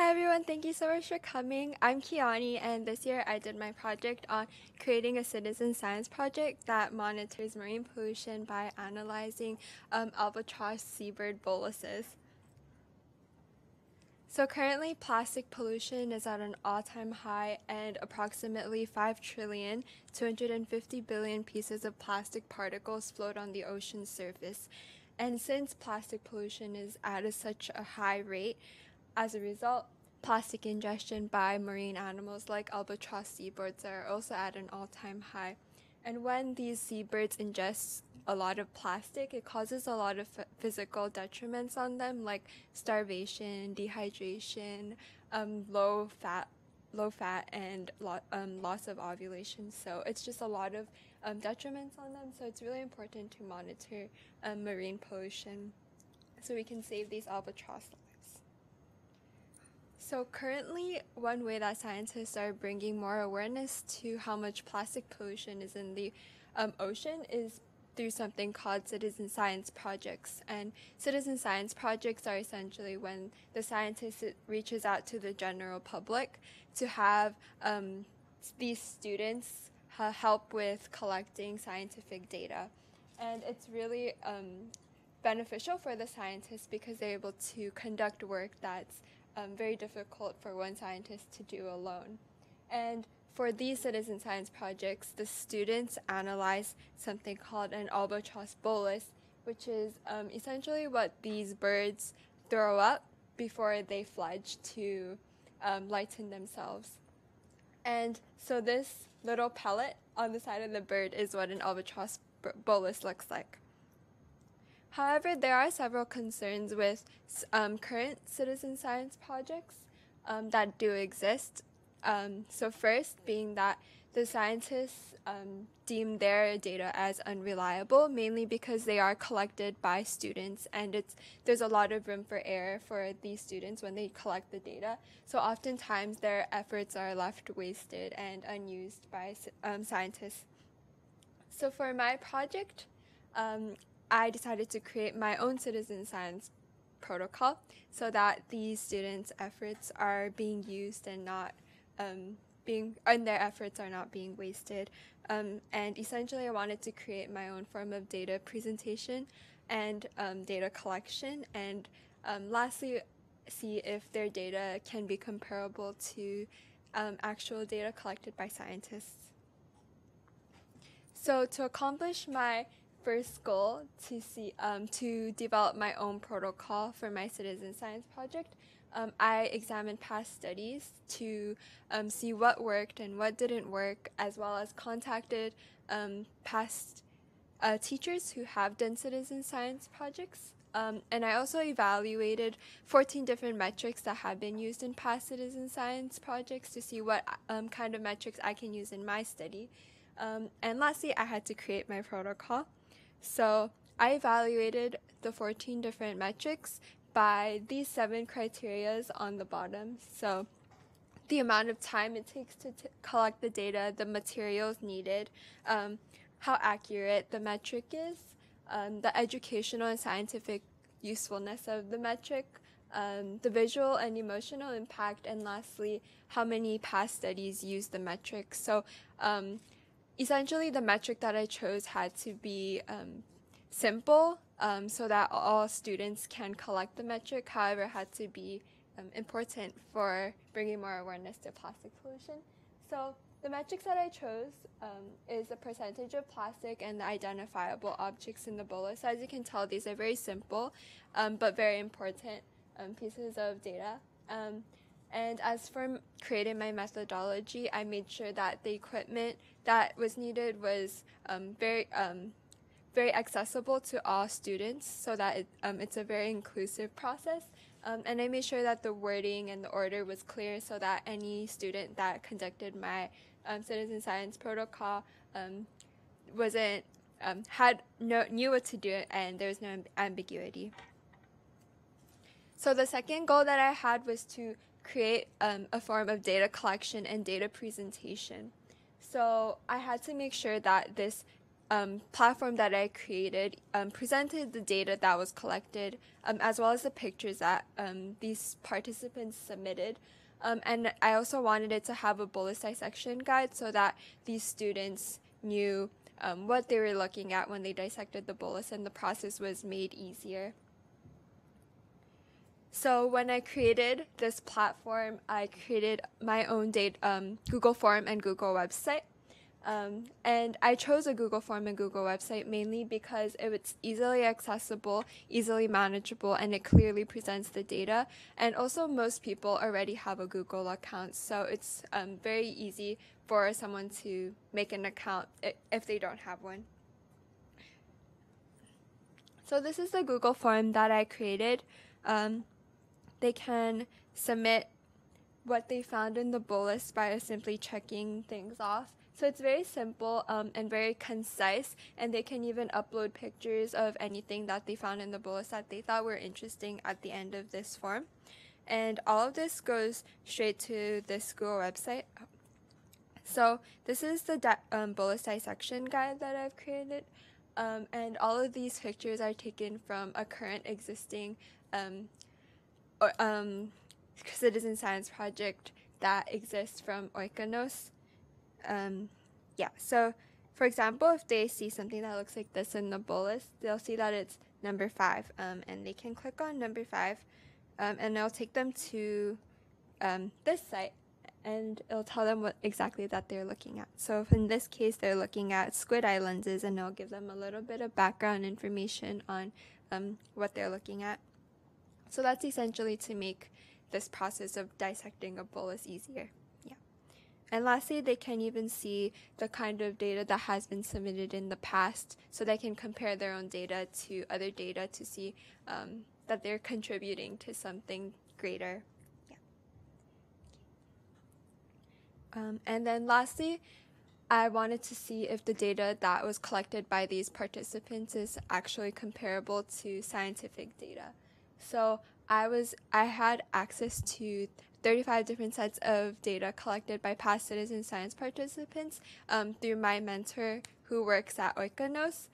Hi everyone, thank you so much for coming. I'm Kyani, and this year I did my project on creating a citizen science project that monitors marine pollution by analyzing albatross seabird boluses. So currently plastic pollution is at an all-time high, and approximately 5,250,000,000,000 pieces of plastic particles float on the ocean's surface. And since plastic pollution is at such a high rate, as a result, plastic ingestion by marine animals like albatross seabirds are also at an all-time high. And when these seabirds ingest a lot of plastic, it causes a lot of physical detriments on them, like starvation, dehydration, low fat, and loss of ovulation. So it's just a lot of detriments on them. So it's really important to monitor marine pollution so we can save these albatross lives. So currently, one way that scientists are bringing more awareness to how much plastic pollution is in the ocean is through something called citizen science projects. And citizen science projects are essentially when the scientist reaches out to the general public to have these students help with collecting scientific data. And it's really beneficial for the scientists because they're able to conduct work that's very difficult for one scientist to do alone. And for these citizen science projects, the students analyze something called an albatross bolus, which is essentially what these birds throw up before they fledge to lighten themselves. And so this little pellet on the side of the bird is what an albatross bolus looks like. However, there are several concerns with current citizen science projects that do exist. So first being that the scientists deem their data as unreliable, mainly because they are collected by students, and there's a lot of room for error for these students when they collect the data. So oftentimes their efforts are left wasted and unused by scientists. So for my project, I decided to create my own citizen science protocol so that these students' efforts are being used and not their efforts are not being wasted. And essentially, I wanted to create my own form of data presentation and data collection, and lastly, see if their data can be comparable to actual data collected by scientists. So to accomplish my first goal to develop my own protocol for my citizen science project, I examined past studies to see what worked and what didn't work, as well as contacted past teachers who have done citizen science projects. And I also evaluated 14 different metrics that have been used in past citizen science projects to see what kind of metrics I can use in my study. And lastly, I had to create my protocol. So I evaluated the 14 different metrics by these 7 criteria on the bottom. So the amount of time it takes to collect the data, the materials needed, how accurate the metric is, the educational and scientific usefulness of the metric, the visual and emotional impact, and lastly, how many past studies use the metric. So essentially, the metric that I chose had to be simple so that all students can collect the metric. However, it had to be important for bringing more awareness to plastic pollution. So the metrics that I chose is the percentage of plastic and the identifiable objects in the bolus. So as you can tell, these are very simple but very important pieces of data. And as for creating my methodology, I made sure that the equipment that was needed was very accessible to all students, so that it's a very inclusive process. And I made sure that the wording and the order was clear so that any student that conducted my citizen science protocol knew what to do, and there was no ambiguity. So the second goal that I had was to create a form of data collection and data presentation. So I had to make sure that this platform that I created presented the data that was collected, as well as the pictures that these participants submitted. And I also wanted it to have a bolus dissection guide so that these students knew what they were looking at when they dissected the bolus, and the process was made easier. So when I created this platform, I created my own Google form and Google website. And I chose a Google form and Google website mainly because it was easily accessible, easily manageable, and it clearly presents the data. And also most people already have a Google account, so it's very easy for someone to make an account if they don't have one. So this is the Google form that I created. They can submit what they found in the bolus by simply checking things off. So it's very simple and very concise, and they can even upload pictures of anything that they found in the bolus that they thought were interesting at the end of this form. And all of this goes straight to this Google website. So this is the bolus dissection guide that I've created, and all of these pictures are taken from a current existing citizen science project that exists from Oikonos. So for example, if they see something that looks like this in the bolus, they'll see that it's number 5, and they can click on number 5, and it'll take them to this site, and it'll tell them what exactly that they're looking at. So if in this case they're looking at squid eye lenses, and it'll give them a little bit of background information on what they're looking at. So that's essentially to make this process of dissecting a bolus easier. And lastly, they can even see the kind of data that has been submitted in the past, so they can compare their own data to other data to see that they're contributing to something greater. And then lastly, I wanted to see if the data that was collected by these participants is actually comparable to scientific data. So I had access to 35 different sets of data collected by past citizen science participants through my mentor who works at Oikonos.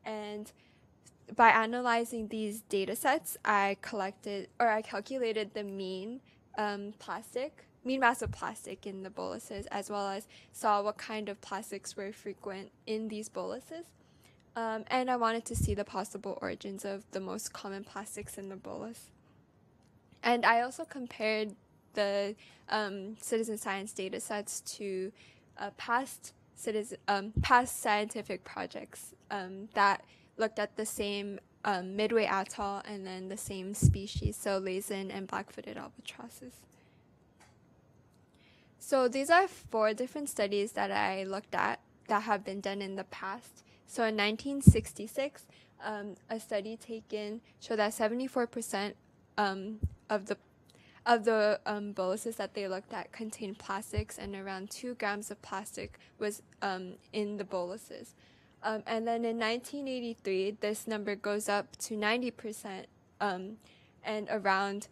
And by analyzing these data sets, I calculated the mean mass of plastic in the boluses, as well as saw what kind of plastics were frequent in these boluses. And I wanted to see the possible origins of the most common plastics in the bolus. And I also compared the citizen science data sets to past scientific projects that looked at the same Midway atoll and then the same species, so Laysan and black-footed albatrosses. So these are 4 different studies that I looked at that have been done in the past. So in 1966, a study taken showed that 74% of the boluses that they looked at contained plastics, and around 2 grams of plastic was in the boluses. And then in 1983, this number goes up to 90% and around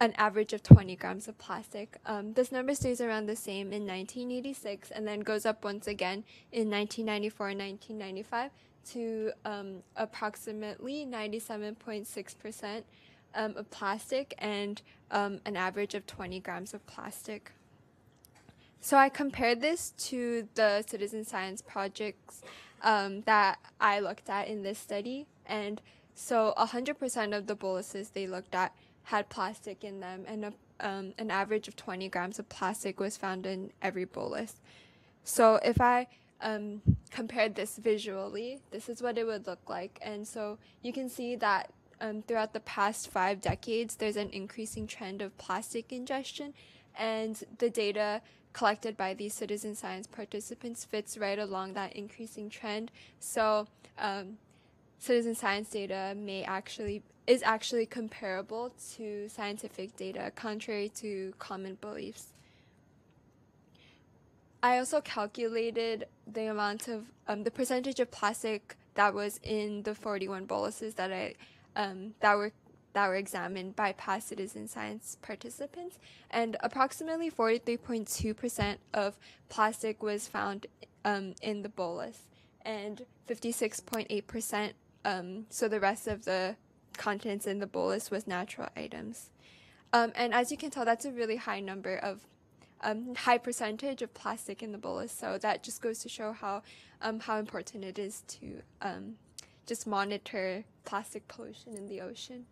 an average of 20 grams of plastic. This number stays around the same in 1986 and then goes up once again in 1994 and 1995 to approximately 97.6% of plastic and an average of 20 grams of plastic. So I compared this to the citizen science projects that I looked at in this study, and so 100% of the boluses they looked at had plastic in them, and an average of 20 grams of plastic was found in every bolus. So if I compared this visually, this is what it would look like. And so you can see that throughout the past 5 decades, there's an increasing trend of plastic ingestion, and the data collected by these citizen science participants fits right along that increasing trend. So citizen science data is actually comparable to scientific data, contrary to common beliefs. I also calculated the amount of the percentage of plastic that was in the 41 boluses that were examined by past citizen science participants, and approximately 43.2% of plastic was found in the bolus. and 56.8%. So the rest of the contents in the bolus was natural items. And as you can tell, that's a really high number of high percentage of plastic in the bolus. So that just goes to show how important it is to just monitor plastic pollution in the ocean.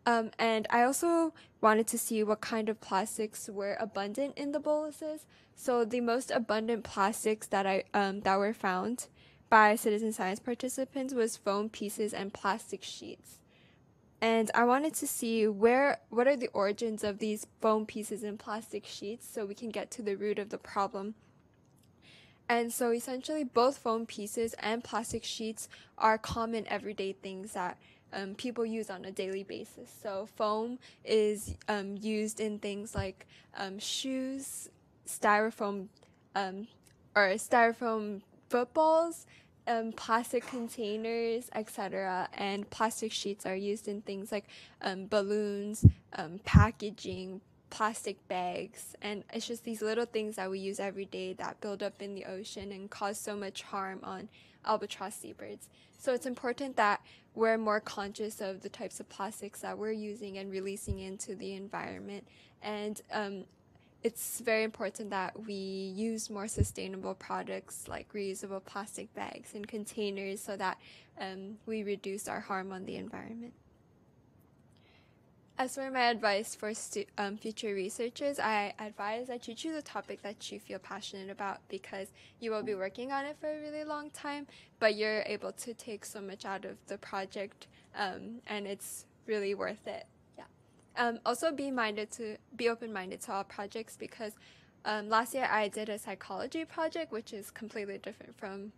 And I also wanted to see what kind of plastics were abundant in the boluses. So the most abundant plastics that were found by citizen science participants was foam pieces and plastic sheets. And I wanted to see what are the origins of these foam pieces and plastic sheets so we can get to the root of the problem. And so essentially both foam pieces and plastic sheets are common everyday things that people use on a daily basis. So foam is used in things like shoes, styrofoam footballs, plastic containers, etc. And plastic sheets are used in things like balloons, packaging, plastic bags, and it's just these little things that we use every day that build up in the ocean and cause so much harm on albatross seabirds. So it's important that we're more conscious of the types of plastics that we're using and releasing into the environment, and it's very important that we use more sustainable products like reusable plastic bags and containers so that we reduce our harm on the environment. As for my advice for future researchers, I advise that you choose a topic that you feel passionate about because you will be working on it for a really long time, but you're able to take so much out of the project, and it's really worth it. Also be open-minded to all projects because last year I did a psychology project, which is completely different from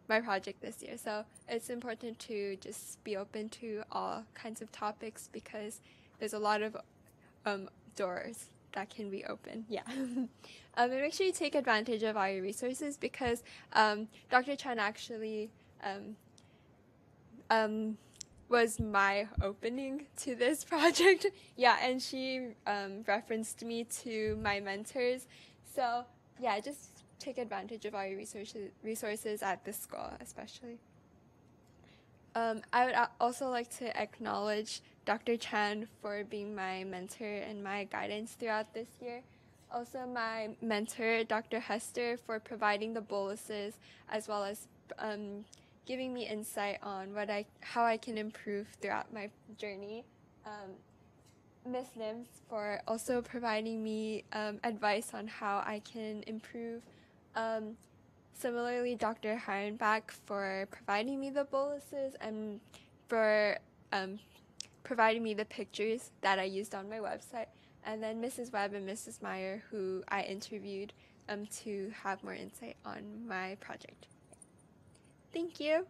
my project this year. So it's important to just be open to all kinds of topics because there's a lot of doors that can be open. And make sure you take advantage of all your resources because Dr. Chan actually was my opening to this project. And she referenced me to my mentors. So just take advantage of all your resources at this school especially. I would also like to acknowledge Dr. Chan for being my mentor and my guidance throughout this year. Also my mentor, Dr. Hester, for providing the boluses as well as giving me insight on how I can improve throughout my journey. Ms. Nims for also providing me advice on how I can improve. Similarly, Dr. Heirenbach for providing me the boluses and for providing me the pictures that I used on my website. And then Mrs. Webb and Mrs. Meyer, who I interviewed to have more insight on my project. Thank you.